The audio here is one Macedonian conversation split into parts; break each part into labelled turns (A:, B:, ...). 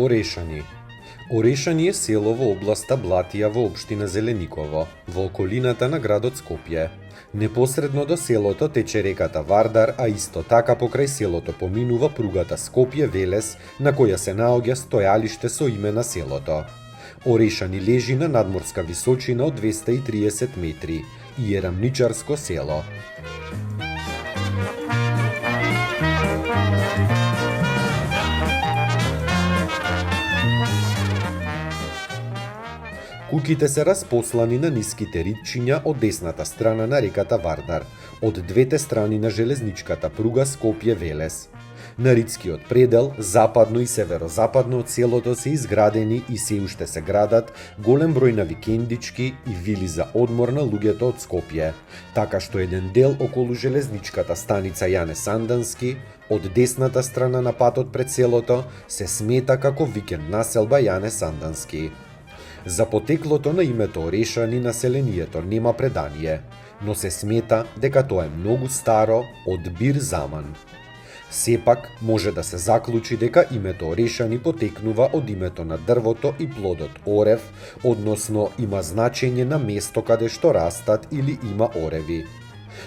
A: Орешани. Орешани е село во областа Блатија во општина Зелениково, во околината на градот Скопје. Непосредно до селото тече реката Вардар, а исто така покрај селото поминува пругата Скопје-Велес, на која се наоѓа стојалиште со име на селото. Орешани лежи на надморска височина од 230 метри и е рамничарско село. Куќите се распослани на ниските ридчиња од десната страна на реката Вардар, од двете страни на железничката пруга Скопје-Велес. На ридскиот предел, западно и северозападно од селото се изградени и се уште се градат голем број на викендички и вили за одмор на луѓето од Скопје, така што еден дел околу железничката станица Јане Сандански, од десната страна на патот пред селото, се смета како викенд населба Јане Сандански. За потеклото на името Орешани населението нема предание, но се смета дека тоа е многу старо од Бир Заман. Сепак, може да се заклучи дека името Орешани потекнува од името на дрвото и плодот орев, односно има значење на место каде што растат или има ореви.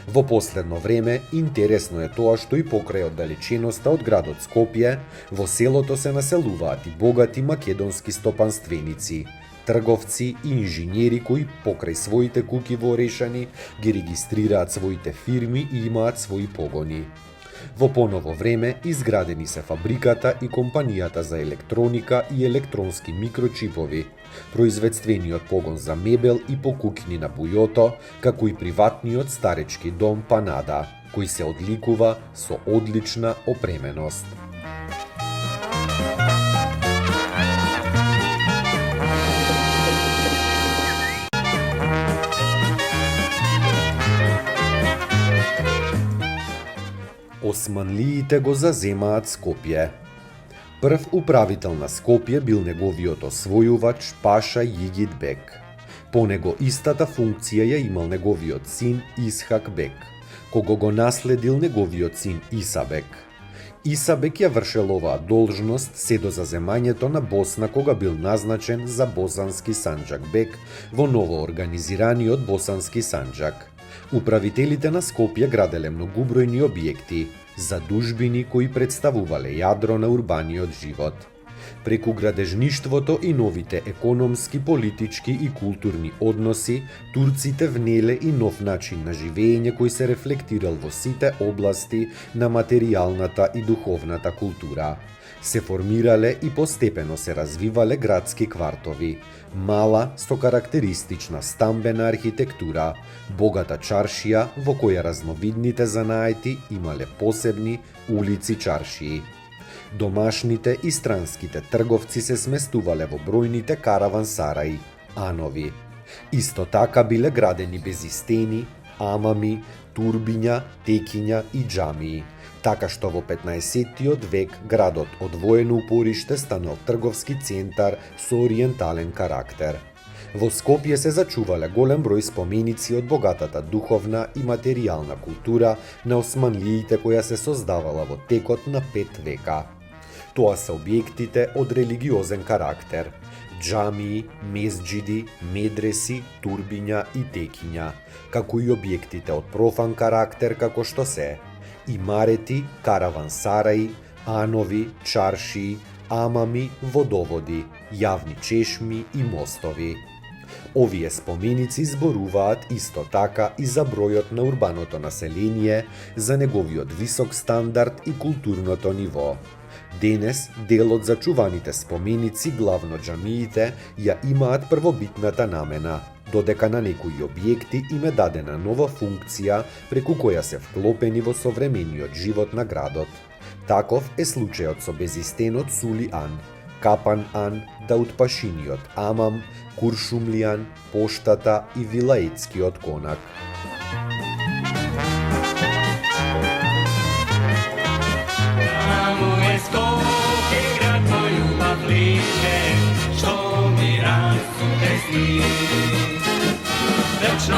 A: Во последно време, интересно е тоа што и покрај оддалеченоста од градот Скопје, во селото се населуваат и богати македонски стопанственици, трговци и инженери кои покрај своите куќи во Орешани ги регистрираат своите фирми и имаат своји погони. Во поново време изградени се фабриката и компанијата за електроника и електронски микрочипови, произведствениот погон за мебел и покуќни на Бујото, како и приватниот старечки дом Панада, кој се одликува со одлична опременост. Османлиите го заземаат Скопје. Прв управител на Скопје бил неговиот освојувач Паша Јигит Бек. По него истата функција ја имал неговиот син Исхак Бек, кого го наследил неговиот син Иса Бек. Иса Бек ја вршел оваа должност се до заземањето на Босна кога бил назначен за Босански Санџак Бек во ново организираниот Босански Санџак. Управителите на Скопје граделе многубројни објекти, задужбини кои представувале јадро на урбаниот живот. Преку градежништвото и новите економски, политички и културни односи, турците внеле и нов начин на живење кој се рефлектирал во сите области на материјалната и духовната култура. Се формирале и постепено се развивале градски квартови, мала со карактеристична стамбена архитектура, богата чаршија во која разновидните занаети имале посебни улици чаршии. Домашните и странските трговци се сместувале во бројните каравансараи, анови. Исто така биле градени безистени, амами, турбиња, текиња и џамии, така што во 15-тиот век градот од воено упориште станал трговски центар со ориентален карактер. Во Скопје се зачувале голем број споменици од богатата духовна и материјална култура на османлиите која се создавала во текот на 5 века. Тоа се објектите од религиозен карактер: џамии, мезџиди, медреси, турбиња и текиња, како и објектите од профан карактер како што се имарети, каравансараи, анови, чаршии, амами, водоводи, јавни чешми и мостови. Овие споменици зборуваат исто така и за бројот на урбаното население, за неговиот висок стандард и културното ниво. Денес, дел од зачуваните споменици, главно џамиите, ја имаат првобитната намена, додека на некои објекти им е дадена нова функција преку која се вклопени во современиот живот на градот. Таков е случајот со безистенот Сули Ан, Капан Ан, Даутпашиниот Амам, Куршумлијан, Поштата и Вилаетскиот конак.
B: Вечно